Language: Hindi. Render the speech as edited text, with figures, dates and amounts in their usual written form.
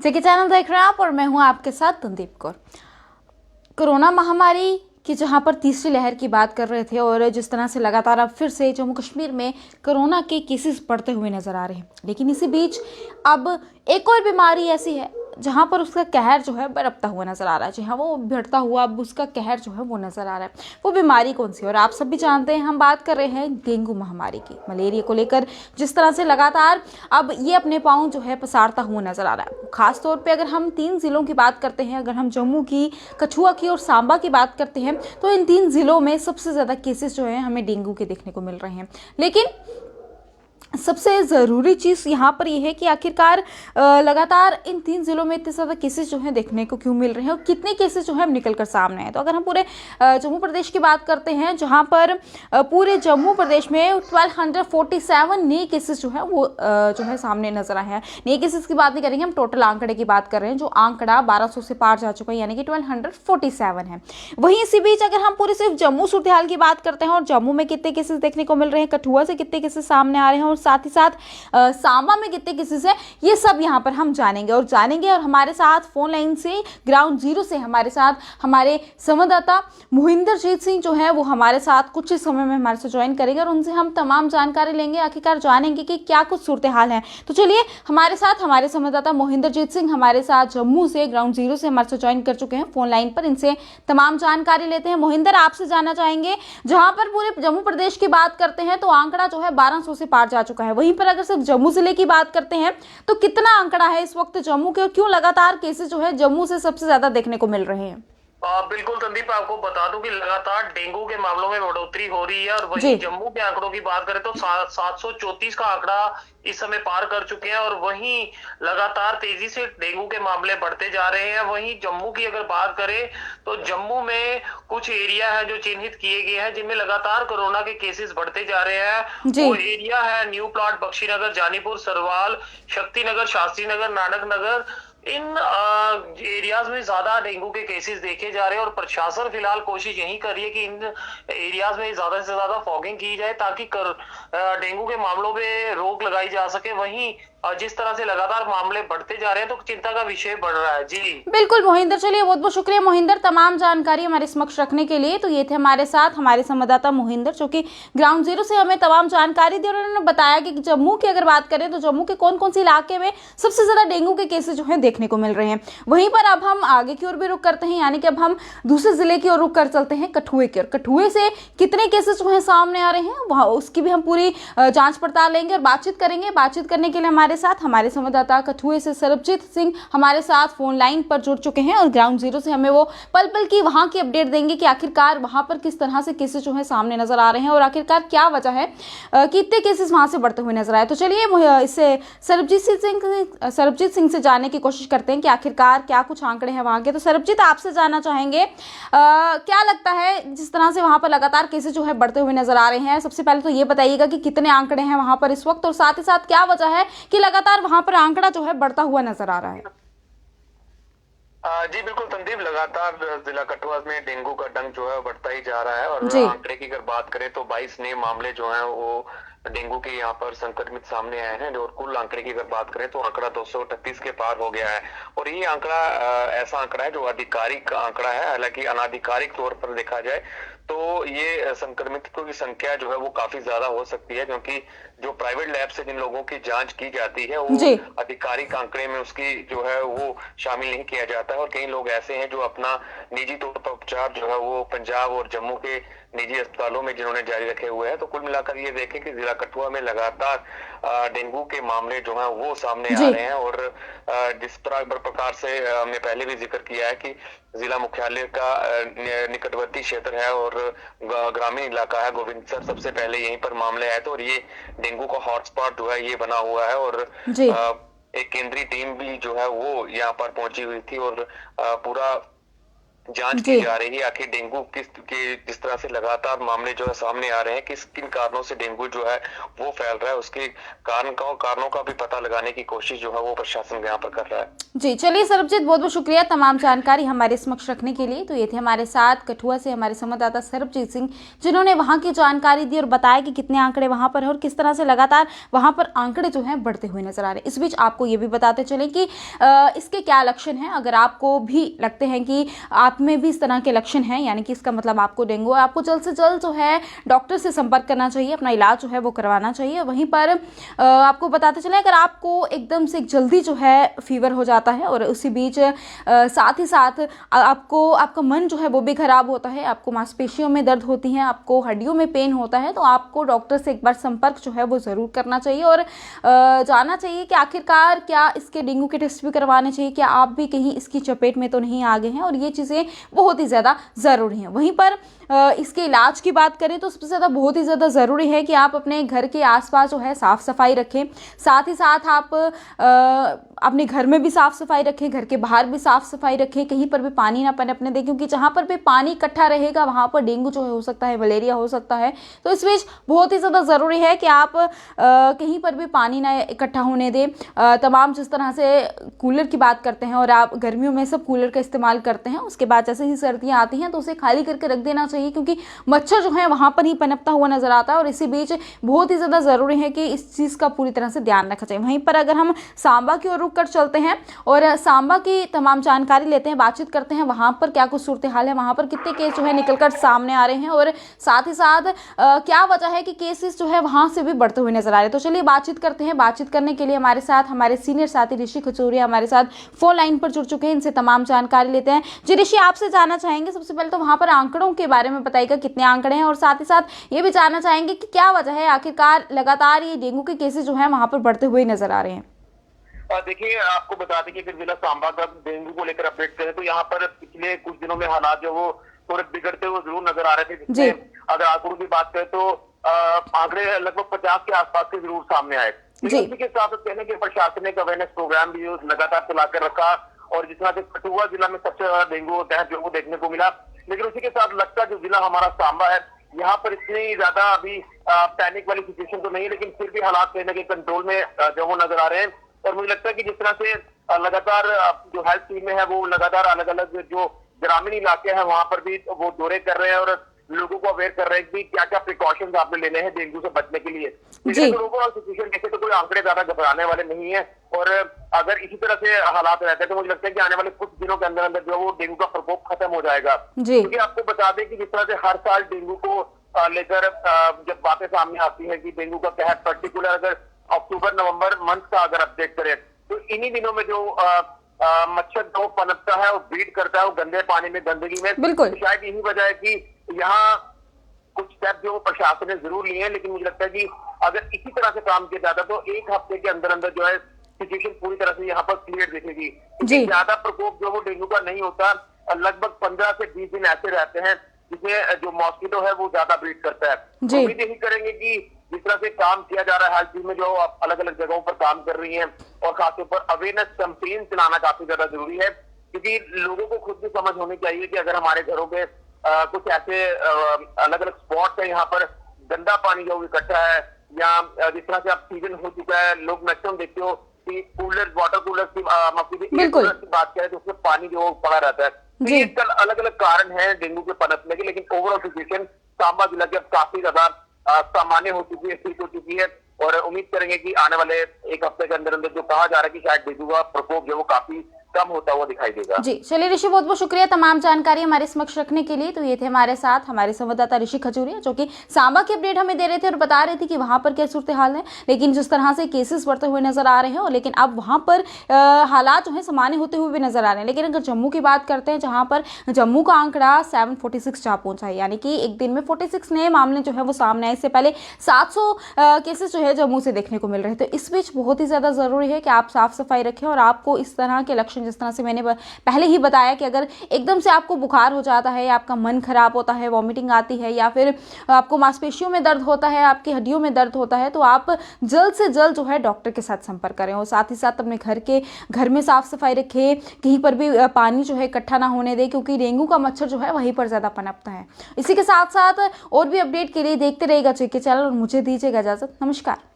जेके चैनल देख रहे हैं आप और मैं हूं आपके साथ तंदीप कौर। कोरोना महामारी की जहां पर तीसरी लहर की बात कर रहे थे और जिस तरह से लगातार अब फिर से जम्मू कश्मीर में कोरोना के केसेस बढ़ते हुए नजर आ रहे हैं, लेकिन इसी बीच अब एक और बीमारी ऐसी है जहां पर उसका कहर जो है बरपता हुआ नजर आ रहा है। जी हाँ, वो बढ़ता हुआ अब उसका कहर जो है वो नजर आ रहा है। वो बीमारी कौन सी है? और आप सब भी जानते हैं, हम बात कर रहे हैं डेंगू महामारी की। मलेरिया को लेकर जिस तरह से लगातार अब ये अपने पांव जो है पसारता हुआ नजर आ रहा है। खास तौर पे अगर हम 3 जिलों की बात करते हैं, अगर हम जम्मू की, कठुआ की और सांबा की बात करते हैं, तो इन 3 जिलों में सबसे ज्यादा केसेस जो है हमें डेंगू के देखने को मिल रहे हैं। लेकिन सबसे ज़रूरी चीज़ यहाँ पर यह है कि आखिरकार लगातार इन 3 जिलों में इतने ज़्यादा केसेस जो हैं देखने को क्यों मिल रहे हैं और कितने केसेस जो है निकल कर सामने हैं। तो अगर हम पूरे जम्मू प्रदेश की बात करते हैं, जहाँ पर पूरे जम्मू प्रदेश में 1247 नए केसेस जो है वो जो है सामने नजर आए हैं। नए केसेस की बात नहीं करेंगे, हम टोटल आंकड़े की बात कर रहे हैं, जो आंकड़ा 1200 से पार जा चुका है, यानी कि 1247 है। वहीं इसी बीच अगर हम पूरे सिर्फ जम्मू सूरत की बात करते हैं और जम्मू में कितने केसेस देखने को मिल रहे हैं, कठुआ से कितने केसेस सामने आ रहे हैं और साथ ही साथ सांबा में कितने केसेस है, ये सब यहाँ पर हम जानेंगे। और हमारे साथ फोन लाइन से ग्राउंड जीरो से हमारे साथ हमारे संवाददाता मोहिंदरजीत सिंह जो है वो हमारे साथ कुछ ही समय में हमारे साथ ज्वाइन करेंगे और उनसे हम तमाम जानकारी लेंगे, आखिरकार जानेंगे कि क्या कुछ सूरत हाल है। तो चलिए, हमारे साथ हमारे संवाददाता मोहिंदरजीत सिंह हमारे साथ जम्मू से ग्राउंड जीरो से हमारे साथ ज्वाइन कर चुके हैं फोन लाइन पर। इनसे तमाम जानकारी लेते हैं। मोहिंदर, आपसे जानना चाहेंगे, जहां पर पूरे जम्मू प्रदेश की बात करते हैं तो आंकड़ा जो है 1200 से पार जा चुका है, वहीं पर अगर सिर्फ जम्मू जिले की बात करते हैं तो कितना आंकड़ा है इस वक्त जम्मू के और क्यों लगातार केसेस जो है जम्मू से सबसे ज्यादा देखने को मिल रहे हैं? बिल्कुल संदीप, आपको बता दूं कि लगातार डेंगू के मामलों में बढ़ोतरी हो रही है और वहीं जम्मू के आंकड़ों की बात करें तो 734 का आंकड़ा इस समय पार कर चुके हैं और वहीं लगातार तेजी से डेंगू के मामले बढ़ते जा रहे हैं। वहीं जम्मू की अगर बात करें तो जम्मू में कुछ एरिया है जो चिन्हित किए गए हैं जिनमें लगातार कोरोना के केसेस बढ़ते जा रहे हैं। वो एरिया है न्यू प्लॉट, बख्शीनगर, जानीपुर, सरवाल, शक्ति नगर, शास्त्री नगर, नानक नगर। इन एरियाज में ज्यादा डेंगू के केसेस देखे जा रहे हैं और प्रशासन फिलहाल कोशिश यही कर रही है कि इन एरियाज में ज्यादा से ज्यादा फॉगिंग की जाए ताकि डेंगू के मामलों पे रोक लगाई जा सके। वहीं जिस तरह से लगातार मामले बढ़ते जा रहे हैं तो चिंता का विषय बढ़ रहा है। जी बिल्कुल मोहिंदर, चलिए बहुत बहुत शुक्रिया मोहिंदर तमाम जानकारी हमारे समक्ष रखने के लिए। तो ये थे हमारे साथ हमारे संवाददाता मोहिंदर, जो कि ग्राउंड जीरो से हमें तमाम जानकारी दी और उन्होंने बताया कि जम्मू की अगर बात करें तो जम्मू के कौन कौन से इलाके में सबसे ज्यादा डेंगू के केसेस जो है देखने को मिल रहे हैं। वहीं पर अब हम आगे की ओर भी रुख करते हैं, यानी कि अब हम दूसरे जिले की ओर रुख कर चलते हैं, कठुए की ओर। कठुए से कितने केसेस जो है सामने आ रहे हैं वहां उसकी भी हम पूरी जांच पड़ताल लेंगे और बातचीत करेंगे। बातचीत करने के लिए हमारे साथ हमारे संवाददाता कठुए से सरबजीत सिंह हमारे साथ फोन लाइन पर जुड़ चुके हैं और ग्राउंड जीरो से हमें वो पल पल की वहां की अपडेट देंगे कि आखिरकार वहां पर किस तरह से केसेस जो है सामने नजर आ रहे हैं और आखिरकार क्या वजह है कि इतने केसेस वहां से बढ़ते हुए नजर आए। तो चलिए इससे सरबजीत सिंह से जानने की कोशिश करते हैं कि आखिरकार क्या कुछ आंकड़े हैं वहां के। तो सरबजीत, आपसे जानना चाहेंगे, क्या लगता है जिस तरह से वहां पर लगातार केसेस जो है बढ़ते हुए नजर आ रहे हैं, सबसे पहले तो ये बताइएगा कि कितने आंकड़े हैं वहां पर इस वक्त और साथ ही साथ क्या वजह है कि लगातार वहां पर आंकड़ा जो है बढ़ता हुआ नजर आ रहा है? जी बिल्कुल संदीप, लगातार जिला कठुआ में डेंगू का डंक जो है बढ़ता ही जा रहा है और आंकड़े की अगर बात करें तो 22 नए मामले जो हैं वो डेंगू के यहाँ पर संक्रमित सामने आए हैं। और कुल आंकड़े की अगर बात करें तो आंकड़ा 238 के पार हो गया है और ये आंकड़ा ऐसा आंकड़ा है जो आधिकारिक आंकड़ा है। हालांकि अनाधिकारिक तौर पर देखा जाए तो ये संक्रमितों की संख्या जो है वो काफी ज्यादा हो सकती है, क्योंकि जो प्राइवेट लैब से जिन लोगों की जांच की जाती है वो आधिकारिक आंकड़े में उसकी जो है वो शामिल नहीं किया जाता है। और कई लोग ऐसे हैं जो अपना निजी तौर पर उपचार जो है वो पंजाब और जम्मू के निजी अस्पतालों में जिन्होंने जारी रखे हुए हैं। तो कुल मिलाकर ये देखें कि जिला कठुआ में लगातार डेंगू के मामले जो हैं वो सामने आ रहे हैं और जिस प्रकार से हमने पहले भी जिक्र किया है कि जिला मुख्यालय का निकटवर्ती क्षेत्र है और ग्रामीण इलाका है गोविंदसर, सबसे पहले यहीं पर मामले आए थे और ये डेंगू का हॉटस्पॉट जो है ये बना हुआ है। और एक केंद्रीय टीम भी जो है वो यहाँ पर पहुंची हुई थी और पूरा जांच जी की जा रही है। आखिर डेंगू जिस तरह से लगातार मामले जो है सामने आ रहे हैं, किन कारणों से डेंगू जो है वो फैल रहा है, उसके कारणों का भी पता लगाने की कोशिश जो है वो प्रशासन यहाँ पर कर रहा है। जी, चलिए सरबजीत, बहुत बहुत शुक्रिया तमाम जानकारी हमारे समक्ष रखने के लिए। तो ये थे हमारे साथ कठुआ से हमारे संवाददाता सरबजीत सिंह, जिन्होंने वहाँ की जानकारी दी और बताया कि कितने आंकड़े वहाँ पर है और किस तरह से लगातार वहाँ पर आंकड़े जो हैं बढ़ते हुए नजर आ रहे हैं। इस बीच आपको ये भी बताते चलें कि इसके क्या लक्षण हैं। अगर आपको भी लगते हैं कि आप में भी इस तरह के लक्षण हैं, यानी कि इसका मतलब आपको डेंगू है, आपको जल्द से जल्द जो है डॉक्टर से संपर्क करना चाहिए, अपना इलाज जो है वो करवाना चाहिए। वहीं पर आपको बताते चलें, अगर आपको एकदम से जल्दी जो है फीवर हो जाता है और उसी बीच साथ ही साथ आपका मन जो है वो भी खराब होता है, आपको मांसपेशियों में दर्द होती है, आपको हड्डियों में पेन होता है, तो आपको डॉक्टर से एक बार संपर्क जो है वो ज़रूर करना चाहिए और जानना चाहिए कि आखिरकार क्या इसके डेंगू के टेस्ट भी करवाने चाहिए, क्या आप भी कहीं इसकी चपेट में तो नहीं आ गए हैं, और ये चीज़ें बहुत ही ज़्यादा ज़रूरी हैं। वहीं पर इसके इलाज की बात करें तो सबसे ज़्यादा बहुत ही ज़्यादा ज़रूरी है कि आप अपने घर के आसपास जो है साफ़ सफाई रखें, साथ ही साथ आप अपने घर में भी साफ़ सफाई रखें, घर के बाहर भी साफ़ सफाई रखें, कहीं पर भी पानी ना पनपने दें, क्योंकि जहाँ पर भी पानी इकट्ठा रहेगा वहाँ पर डेंगू जो है हो सकता है, मलेरिया हो सकता है। तो इस बीच बहुत ही ज़्यादा ज़रूरी है कि आप कहीं पर भी पानी ना इकट्ठा होने दें। तमाम जिस तरह से कूलर की बात करते हैं और आप गर्मियों में सब कूलर का इस्तेमाल करते हैं, उसके बाद जैसे ही सर्दियाँ आती हैं तो उसे खाली करके रख देना चाहिए, क्योंकि मच्छर जो है वहाँ पर ही पनपता हुआ नजर आता है। और इसी बीच बहुत ही ज़्यादा ज़रूरी है कि इस चीज़ का पूरी तरह से ध्यान रखा जाए। वहीं पर अगर हम सांबा की ओर रुक कर चलते हैं और सांबा की तमाम जानकारी लेते हैं, बातचीत करते हैं, वहाँ पर क्या कुछ सूरत हाल है, वहाँ पर कितने केस जो है निकलकर सामने आ रहे हैं और साथ ही साथ क्या वजह है कि केसेस जो है वहाँ से भी बढ़ते हुए नजर आ रहे हैं। तो चलिए बातचीत करते हैं। बातचीत करने के लिए हमारे साथ हमारे सीनियर साथी ऋषि खजूरिया हमारे साथ फोन लाइन पर जुड़ चुके हैं, इनसे तमाम जानकारी लेते हैं। जी ऋषि, आपसे जानना चाहेंगे सबसे पहले तो वहाँ पर आंकड़ों के बारे में बताइएगा, कितने आंकड़े हैं, और साथ ही साथ ये भी जानना चाहेंगे कि क्या वजह है आखिरकार लगातार ये डेंगू के केसेस जो है वहाँ पर बढ़ते हुए नजर आ रहे हैं। देखिए, आपको बता दें कि अगर जिला सांबा का डेंगू को लेकर अपडेट करें तो यहाँ पर पिछले कुछ दिनों में हालात जो वो थोड़े बिगड़ते हुए जरूर नजर आ रहे थे, जिसमें अगर आंकड़ों की बात करें तो आंकड़े लगभग 50 के आसपास के जरूर सामने आए। इसी के साथ कहने के प्रशासन ने अवेयरनेस प्रोग्राम भी लगातार चलाकर रखा और जिस तरह से कठुआ जिला में सबसे ज्यादा डेंगू होता है जो देखने को मिला, लेकिन उसी के साथ लगता जो जिला हमारा सांबा है यहाँ पर इतनी ज्यादा अभी पैनिक वाली सिचुएशन तो नहीं, लेकिन फिर भी हालात कहने के कंट्रोल में जो वो नजर आ रहे हैं। और मुझे लगता है कि जिस तरह से लगातार जो हेल्थ टीमें हैं वो लगातार अलग अलग जो ग्रामीण इलाके हैं वहां पर भी वो दौरे कर रहे हैं और लोगों को अवेयर कर रहे हैं कि क्या क्या प्रिकॉशंस आपने लेने हैं डेंगू से बचने के लिए। ओवरऑल सिचुएशन देखे तो कोई आंकड़े ज्यादा घबराने वाले नहीं है और अगर इसी तरह से हालात रहते हैं तो मुझे लगता है कि आने वाले कुछ दिनों के अंदर अंदर जो वो डेंगू का प्रकोप खत्म हो जाएगा। क्योंकि आपको बता दें कि जिस तरह से हर साल डेंगू को लेकर जब बातें सामने आती है कि डेंगू का कहर पर्टिकुलर अगर अक्टूबर नवंबर मंथ का अगर अपडेट करें तो इन्हीं दिनों में जो मच्छर जो पनपता है वो ब्रीड करता है वो गंदे पानी में, गंदगी में। तो शायद यही वजह है कि यहाँ कुछ स्टेप जो प्रशासन ने जरूर लिए हैं, लेकिन मुझे लगता है कि अगर इसी तरह से काम किया जाता तो एक हफ्ते के अंदर अंदर जो है सिचुएशन पूरी तरह से यहाँ पर क्लियर दिखेगी। ज्यादा प्रकोप जो वो डेंगू का नहीं होता, लगभग 15 से 20 दिन ऐसे रहते हैं जिसमें जो मॉस्किटो है वो ज्यादा ब्रीड करता है। उम्मीद यही करेंगे कि जिस तरह से काम किया जा रहा है हेल्थ टीम में जो अलग अलग जगहों पर काम कर रही हैं और खासतौर पर अवेयरनेस कैंपेन चलाना काफी ज्यादा जरूरी है, क्योंकि लोगों को खुद भी समझ होनी चाहिए कि अगर हमारे घरों पे कुछ ऐसे अलग अलग स्पॉट है यहाँ पर गंदा पानी जो इकट्ठा है या जिस तरह से अब सीजन हो चुका है, लोग मैक्सिमम देखते हो कि कूलर वाटर कूलर की बात करें तो उसमें पानी जो पड़ा रहता है। तो ये अलग अलग कारण है डेंगू के पनपने के, लेकिन ओवरऑल सिचुएशन सांबा जिला की अब काफी ज्यादा सामान्य हो चुकी है, ठीक हो चुकी है और उम्मीद करेंगे कि आने वाले एक हफ्ते के अंदर अंदर जो कहा जा रहा है कि शायद डेंगू का प्रकोप जो वो काफी कम होता हुआ दिखाई देगा। जी चलिए ऋषि, बहुत बहुत शुक्रिया तमाम जानकारी हमारे समक्ष रखने के लिए। तो ये थे हमारे साथ हमारे संवाददाता ऋषि खजूरिया, जो कि सांबा की अपडेट हमें दे रहे थे और बता रहे थे कि वहां पर क्या सूरत हाल है, लेकिन जिस तरह से केसेस बढ़ते हुए नजर आ रहे हैं और लेकिन अब वहां पर हालात जो है सामान्य होते हुए भी नजर आ रहे हैं। लेकिन अगर जम्मू की बात करते हैं, जहां पर जम्मू का आंकड़ा 746 जा पहुंचा है, यानी कि एक दिन में 46 नए मामले जो है वो सामने आए। इससे पहले 700 केसेस जो है जम्मू से देखने को मिल रहे थे। इस बीच बहुत ही ज्यादा जरूरी है कि आप साफ सफाई रखें और आपको इस तरह के लक्षण प्रिकॉशन, जिस तरह से मैंने पहले ही बताया कि अगर एकदम से आपको बुखार हो जाता है, आपका मन खराब होता है, वॉमिटिंग आती है या फिर आपको मांसपेशियों में दर्द होता है, आपकी हड्डियों में दर्द होता है, तो आप जल्द से जल्द जो है डॉक्टर के साथ संपर्क करें। और साथ ही साथ अपने घर में साफ सफाई रखें, कहीं पर भी पानी जो है इकट्ठा ना होने दें, क्योंकि डेंगू का मच्छर जो है वहीं पर ज़्यादा पनपता है। इसी के साथ साथ और भी अपडेट के लिए देखते रहिएगा JK चैनल और मुझे दीजिएगा इजाज़त। नमस्कार।